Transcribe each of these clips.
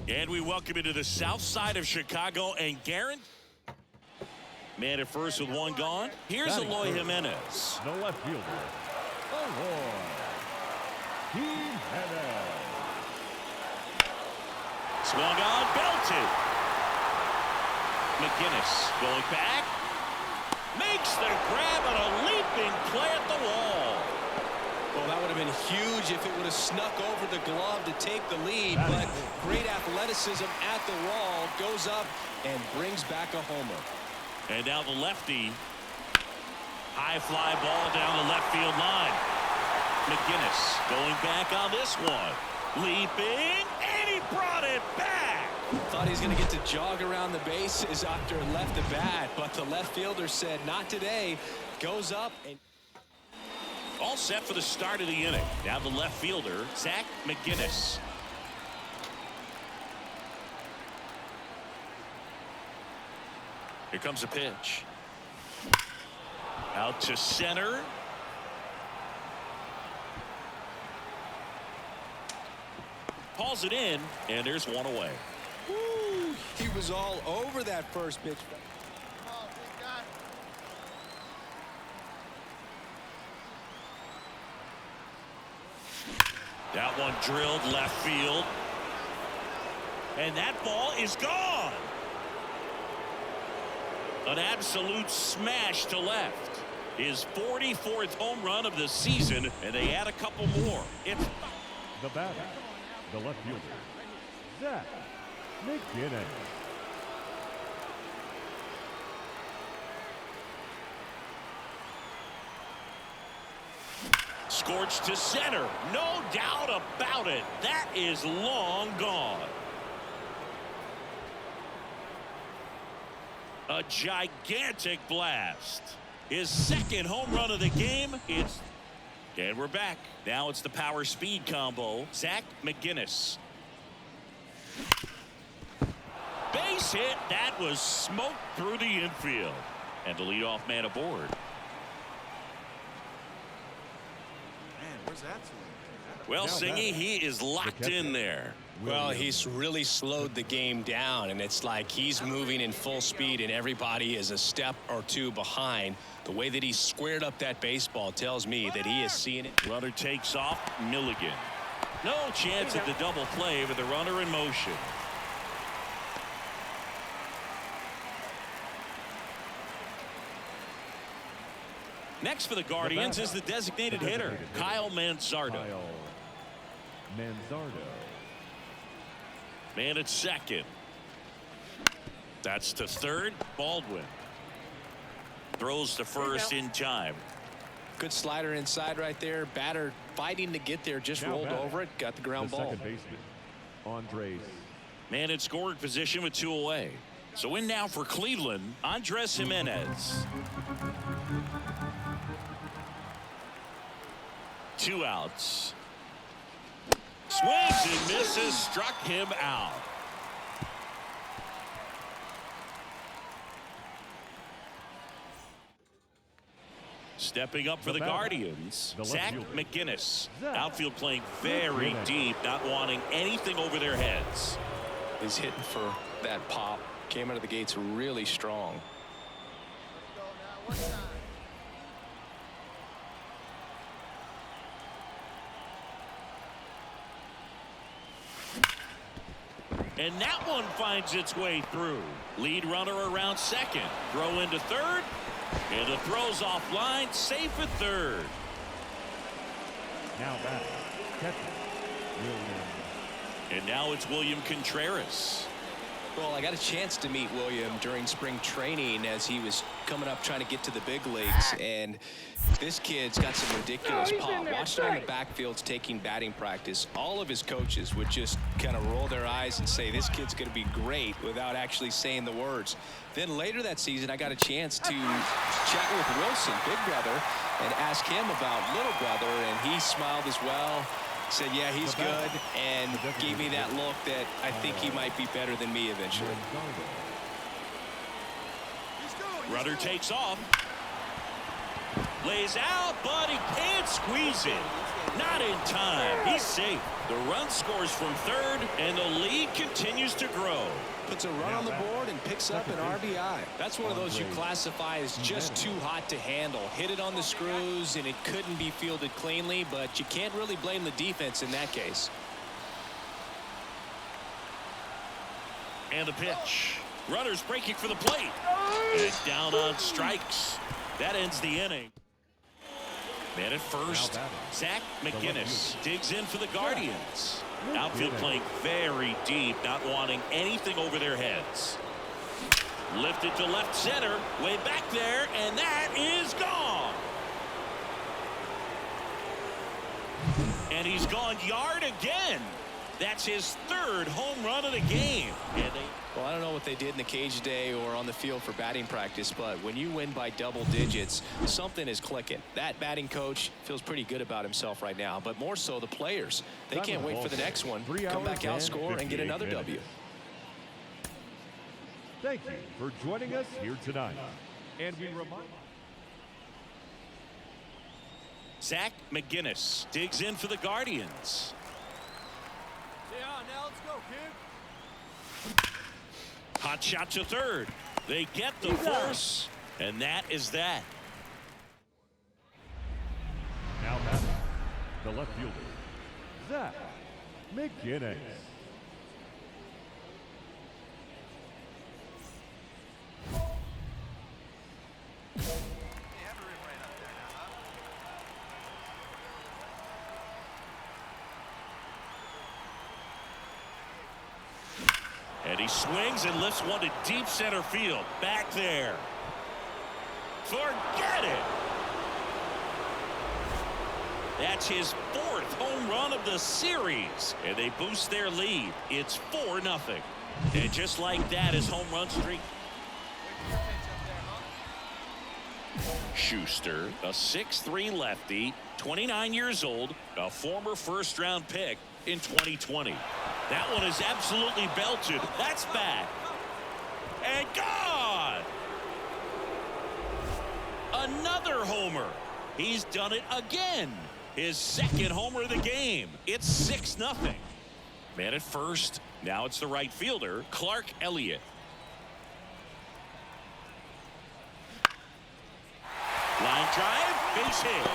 And we welcome you to the south side of Chicago. And Garrett, man at first with one gone. Here's Eloy Jimenez. The left fielder, Eloy Jimenez. Swung on, belted. McGinnis going back. Makes the grab on a leaping play at the wall. Well, that would have been huge if it would have snuck over the glove to take the lead, but great athleticism at the wall, goes up and brings back a homer. And now the lefty. High fly ball down the left field line. McGinnis going back on this one. Leaping, and he brought it back. Thought he was going to get to jog around the bases after it left the bat, but the left fielder said, not today. Goes up and all set for the start of the inning. Now the left fielder, Zach McGinnis. Here comes a pitch. Out to center. Hauls it in, and there's one away. woo, he was all over that first pitch. That one drilled left field. And that ball is gone. An absolute smash to left. His 44th home run of the season, and they add a couple more. It's The batter, the left fielder, Zach McGinnis. scorched to center. No doubt about it. That is long gone. A gigantic blast. His second home run of the game. And we're back. Now it's the power speed combo. Zach McGinnis. Base hit. That was smoked through the infield. And the leadoff man aboard. Where's that? Well, Singy, he is locked in there. Well, he's really slowed the game down, and it's like he's moving in full speed, and everybody is a step or two behind. The way that he squared up that baseball tells me that he is seeing it. Runner takes off. Milligan. No chance at the double play with the runner in motion. Next for the Guardians is the designated hitter, Kyle Manzardo. Man at second. That's to third. Baldwin throws to first in time. Good slider inside right there. Batter fighting to get there, just rolled over it, got the ground ball. Second baseman, Andres. Man in scoring position with two away. So in now for Cleveland, Andres Jimenez. 2 outs. Swings and misses, struck him out. Stepping up for the Guardians, Zach McGinnis. Outfield playing very deep, not wanting anything over their heads. He's hitting for that pop. Came out of the gates really strong. And that one finds its way through. Lead runner around second. Throw into third. And the throw's offline. Safe at third. Now back, catcher, William. And now it's William Contreras. Well, I got a chance to meet William during spring training as he was coming up trying to get to the big leagues, and this kid's got some ridiculous pop. Watched him in the backfields taking batting practice. All of his coaches would just kind of roll their eyes and say, this kid's going to be great, without actually saying the words. Then later that season, I got a chance to chat with Wilson, big brother, and ask him about little brother, and he smiled as well. Said, yeah, he's good, and gave me that look that I think he might be better than me eventually. Rudder takes off. Lays out, but he can't squeeze it. Not in time. He's safe. The run scores from third, and the lead continues to grow. Puts a run on the board and picks up an RBI. That's one of those you classify as just too hot to handle. Hit it on the screws, and it couldn't be fielded cleanly, but you can't really blame the defense in that case. And the pitch. Runners breaking for the plate. And down on strikes. That ends the inning. Man at first, Zach McGinnis digs in for the Guardians. Outfield playing very deep, not wanting anything over their heads. Lifted to left center, way back there, and that is gone. And he's gone yard again. That's his third home run of the game. Well, I don't know what they did in the cage today or on the field for batting practice, but when you win by double digits, something is clicking. That batting coach feels pretty good about himself right now, but more so the players. They can't wait for the next one. Come back out, score, and get another W. Thank you for joining us here tonight. And we remind Zach McGinnis digs in for the Guardians. Now let's go, kid. Hot shot to third. They get the force, and that is that. now batting, the left fielder, Zach McGinnis. And he swings and lifts one to deep center field. Back there. Forget it. That's his fourth home run of the series. And they boost their lead. It's 4-0. And just like that, his home run streak. Schuster, a 6'3" lefty, 29 years old, a former first-round pick in 2020. That one is absolutely belted. That's back. And gone. Another homer. He's done it again. His second homer of the game. It's 6-0. Man at first. Now it's the right fielder, Clark Elliott. Line drive, base hit.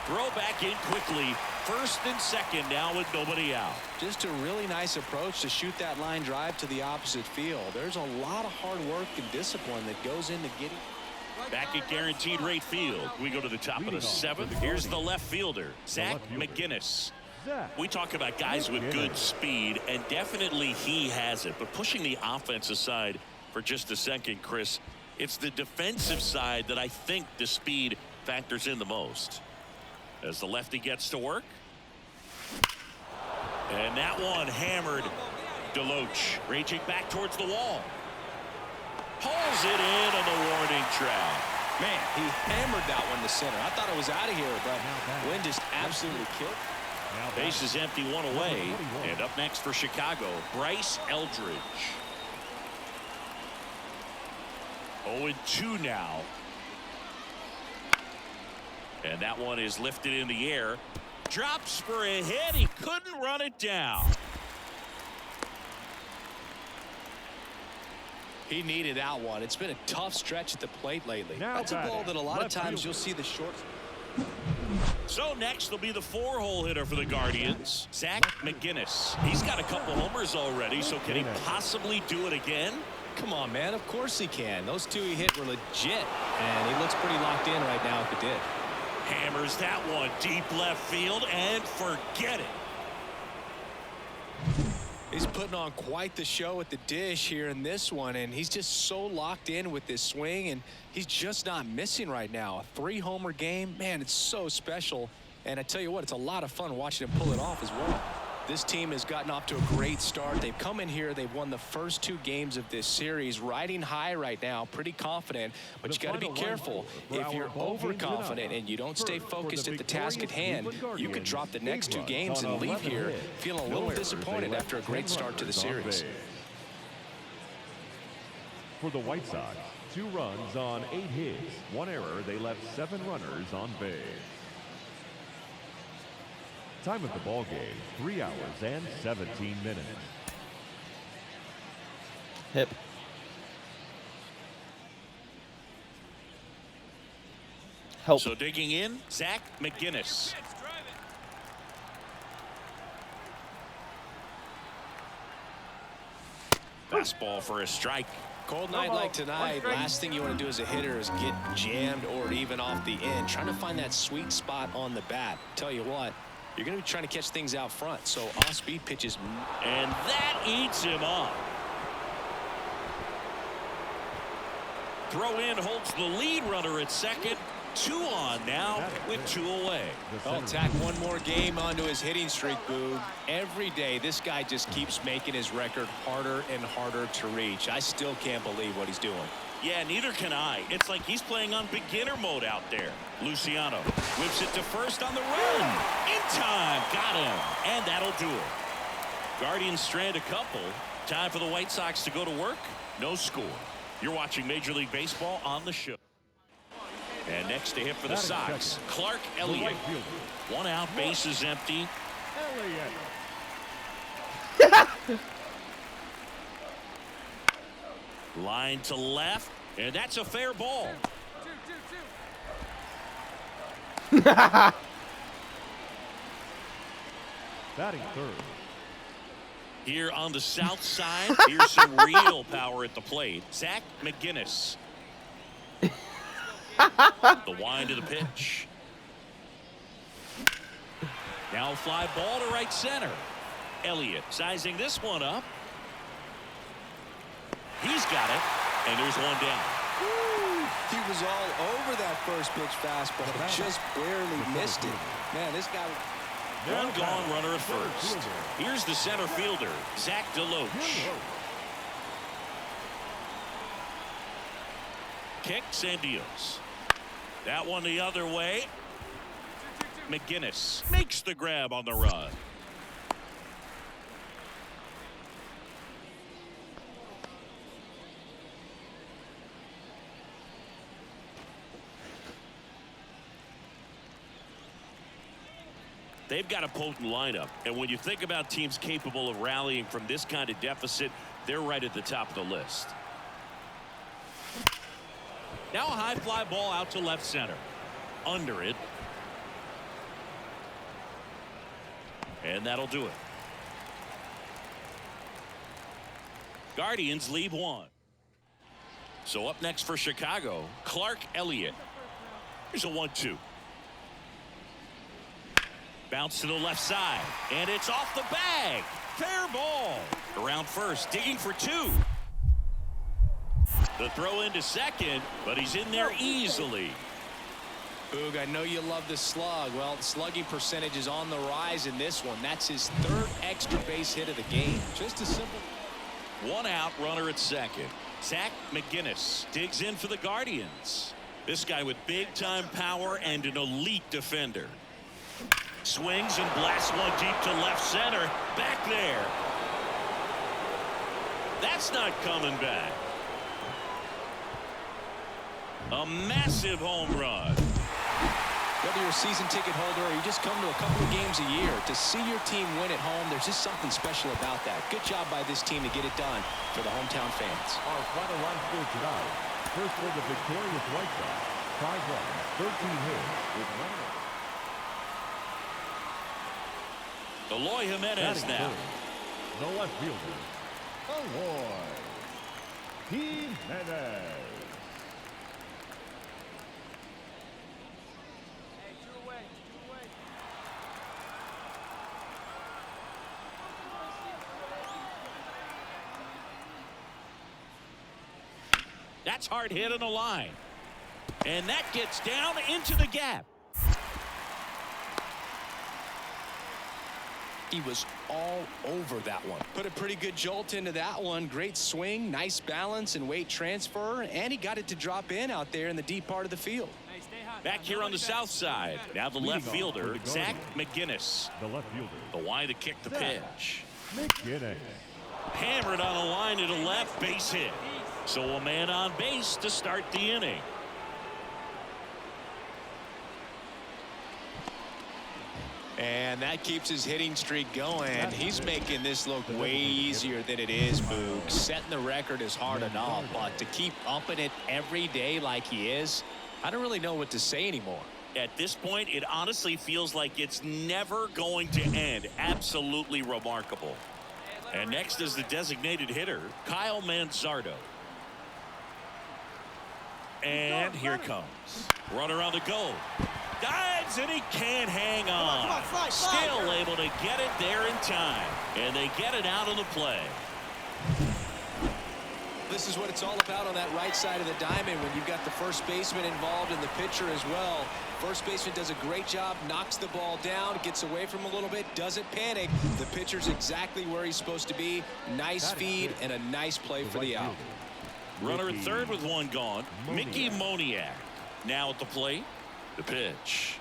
Throw back in quickly. First and second now with nobody out. Just a really nice approach to shoot that line drive to the opposite field. There's a lot of hard work and discipline that goes into getting. Back at guaranteed rate field. We go to the top of the seventh. Here's the left fielder, Zach McGinnis. We talk about guys with good speed, and definitely he has it. But pushing the offense aside for just a second, Chris, it's the defensive side that I think the speed factors in the most. As the lefty gets to work. And that one hammered. Deloach raging back towards the wall. Pulls it in on the warning track. Man, he hammered that one to center. I thought it was out of here, but wind just absolutely killed. Base is empty, one away. And up next for Chicago, Bryce Eldridge. 0-2 now. And that one is lifted in the air. Drops for a hit. He couldn't run it down. He needed that one. It's been a tough stretch at the plate lately. That's a ball that a lot of times you'll see the short. So next will be the 4-hole hitter for the Guardians, Zach McGinnis. He's got a couple homers already, so can he possibly do it again? Come on, man. Of course he can. Those two he hit were legit, and he looks pretty locked in right now if he did. Hammers that one deep left field, and forget it. He's putting on quite the show at the dish here in this one, and he's just so locked in with this swing, and he's just not missing right now. A 3-homer game, man, it's so special. And I tell you what, it's a lot of fun watching him pull it off as well. This team has gotten off to a great start. They've come in here. They've won the first 2 games of this series, riding high right now, pretty confident. But you got to be careful. If you're overconfident and you don't stay focused at the task at hand, you could drop the next 2 games and leave here feeling a little disappointed after a great start to the series. For the White Sox, 2 runs on 8 hits, 1 error. They left 7 runners on base. Time of the ball game, 3 hours and 17 minutes. Hip. Help. So digging in, Zach McGinnis. Fastball for a strike. Cold night like tonight, last thing you want to do as a hitter is get jammed or even off the end. Trying to find that sweet spot on the bat. Tell you what, you're going to be trying to catch things out front. So off-speed pitches. And that eats him up. Throw in holds the lead runner at second. 2 on now with 2 away. Well, tack one more game onto his hitting streak, Boog. Every day, this guy just keeps making his record harder and harder to reach. I still can't believe what he's doing. Yeah, neither can I. It's like he's playing on beginner mode out there. Luciano whips it to first on the run. In time. Got him. And that'll do it. Guardians strand a couple. Time for the White Sox to go to work. No score. You're watching Major League Baseball on the show. And next to hit for the Sox, Clark Elliott. 1 out, base is empty. Line to left, and that's a fair ball. Batting third. Here on the south side, here's some real power at the plate. Zach McGinnis. The wind of the pitch. Now a fly ball to right center. Elliott sizing this one up. He's got it, and there's one down. Woo! He was all over that first pitch fastball, just barely missed it. Man, this guy. One gone runner at first. Here's the center fielder, Zach DeLoach. Kicks and deals. That one the other way. McGinnis makes the grab on the run. They've got a potent lineup, and when you think about teams capable of rallying from this kind of deficit, they're right at the top of the list. Now a high fly ball out to left center. Under it. And that'll do it. Guardians lead 1. So up next for Chicago, Clark Elliott. Here's a 1-2. Bounce to the left side, and it's off the bag. Fair ball. Around first, digging for 2. The throw into second, but he's in there easily. Boog, I know you love the slug. Well, the slugging percentage is on the rise in this one. That's his 3rd extra base hit of the game. Just a simple. 1 out, runner at second. Zach McGinnis digs in for the Guardians. This guy with big-time power and an elite defender. Swings and blasts one deep to left center. Back there. That's not coming back. A massive home run. Whether you're a season ticket holder or you just come to a couple of games a year, to see your team win at home, there's just something special about that. Good job by this team to get it done for the hometown fans. Our final line score tonight. First for the victorious White Sox, 5 runs, 13 hits with 1 error. Eloy Jimenez now. The left fielder, Eloy Jimenez. That's hard hit on the line. And that gets down into the gap. He was all over that one. Put a pretty good jolt into that one. Great swing, nice balance and weight transfer, and he got it to drop in out there in the deep part of the field. Back here on the south side. Now the left fielder, Zach McGinnis. The left fielder, The wide to kick the pitch. McGinnis. Hammered on a line to the left, base hit. So a man on base to start the inning. And that keeps his hitting streak going. He's making this look way easier than it is, Boog. Setting the record is hard enough, but to keep upping it every day like he is, I don't really know what to say anymore. At this point, it honestly feels like it's never going to end. Absolutely remarkable. And next is the designated hitter, Kyle Manzardo. And here it comes. Runner on the go. Dives and he can't hang on. Still able to get it there in time. And they get it out of the play. This is what it's all about on that right side of the diamond when you've got the first baseman involved and the pitcher as well. First baseman does a great job, knocks the ball down, gets away from him a little bit, doesn't panic. The pitcher's exactly where he's supposed to be. Nice feed and a nice play for the out. Runner at third with one gone. Mickey Moniak now at the plate. The pitch.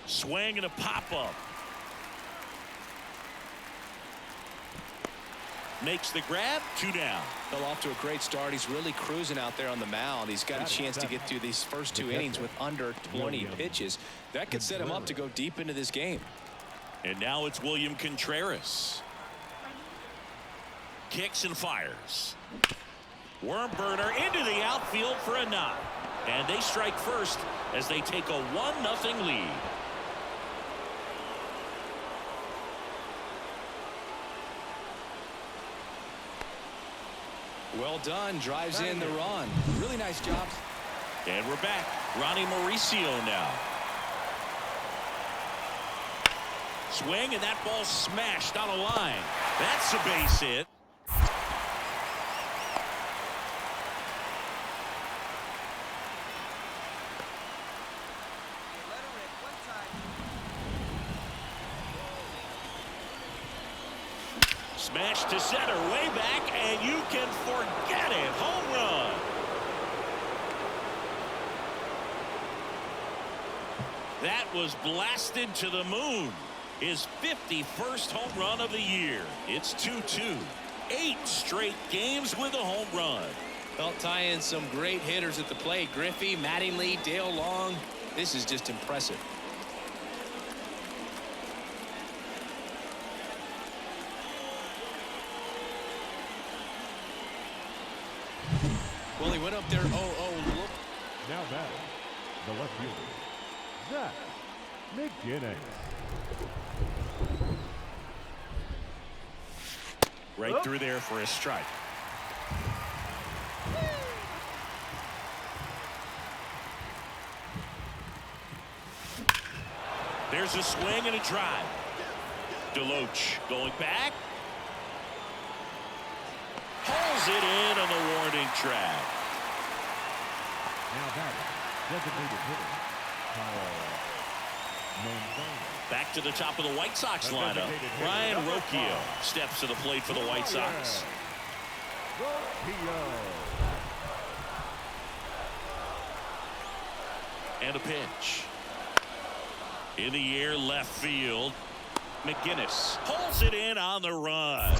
Swing and a pop-up. Makes the grab. 2 down. Fell off to a great start. He's really cruising out there on the mound. He's got a chance to get through these first 2 innings with under 20 pitches. That could set him up to go deep into this game. And now it's William Contreras. Kicks and fires. Worm burner into the outfield for a knock. And they strike first as they take a 1-0 lead. Well done. Drives in the run. Really nice job. And we're back. Ronnie Mauricio now. Swing, and that ball smashed on a line. That's a base hit. Smash to center, way back, and you can forget it. Home run. That was blasted to the moon. His 51st home run of the year. It's 2-2. 8 straight games with a home run. Well, tie in some great hitters at the plate. Griffey, Mattingly, Dale Long. This is just impressive. Well, he went up there. Look. Now batting, the left fielder, Zach McGinnis. Right through there for a strike. There's a swing and a drive. DeLoach going back. Pulls it in on the warning track. Now batting, designated hitter, Kyle Manzardo. Back to the top of the White Sox lineup. Ryan Rocchio steps to the plate for the White Sox. And a pitch. In the air, left field. McGinnis pulls it in on the run.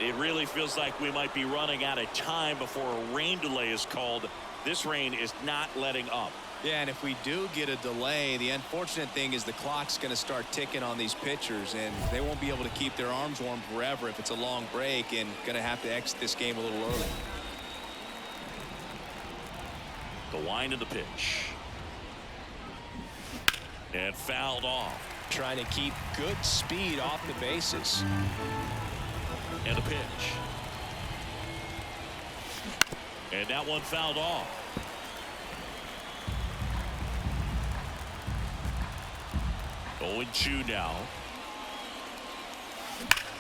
It really feels like we might be running out of time before a rain delay is called. This rain is not letting up. Yeah, and if we do get a delay, the unfortunate thing is the clock's going to start ticking on these pitchers, and they won't be able to keep their arms warm forever if it's a long break, and going to have to exit this game a little early. The wind of the pitch. And fouled off. Trying to keep good speed off the bases. And a pitch. And that one fouled off. Oh, 0-2 now.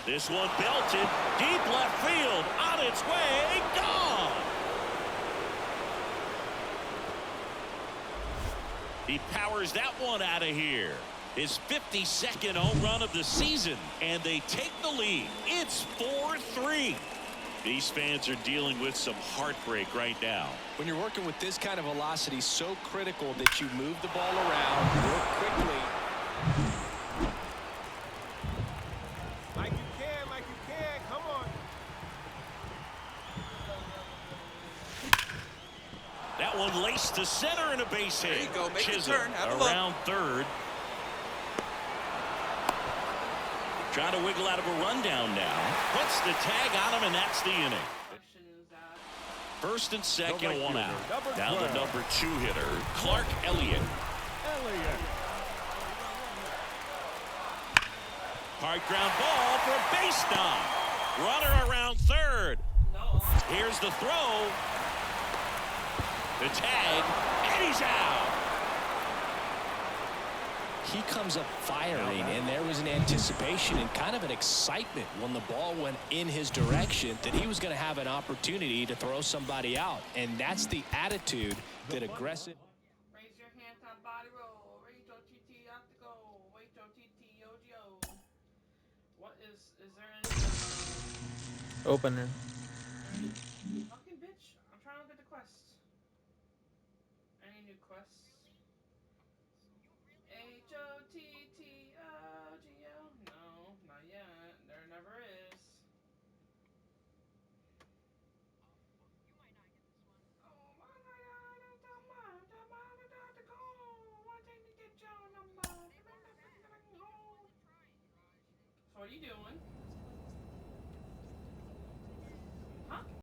This one belted deep left field, on its way, gone. He powers that one out of here. His 52nd home run of the season, and they take the lead. It's 4-3. These fans are dealing with some heartbreak right now. When you're working with this kind of velocity, so critical that you move the ball around, work quickly. Like you can, come on. one laced to center and a base hit. There you go. Make the Chisholm turn. Have a look. around third. Trying to wiggle out of a rundown now. Puts the tag on him, and that's the inning. First and second, one out. Now the number 2 hitter, Clark Elliott. Hard ground ball for a base knock. Runner around third. Here's the throw. The tag, and he's out. He comes up firing, and there was an anticipation and kind of an excitement when the ball went in his direction that he was going to have an opportunity to throw somebody out. And that's the attitude that aggressive. Raise your hand on body roll. Raise your TT out to go. Wait your TT OGO. What is there any Opener. fucking bitch? I'm trying to look at the quests. Any new quests? HOTTOGO? No, not yet. There never is. Oh my god, so what are you doing?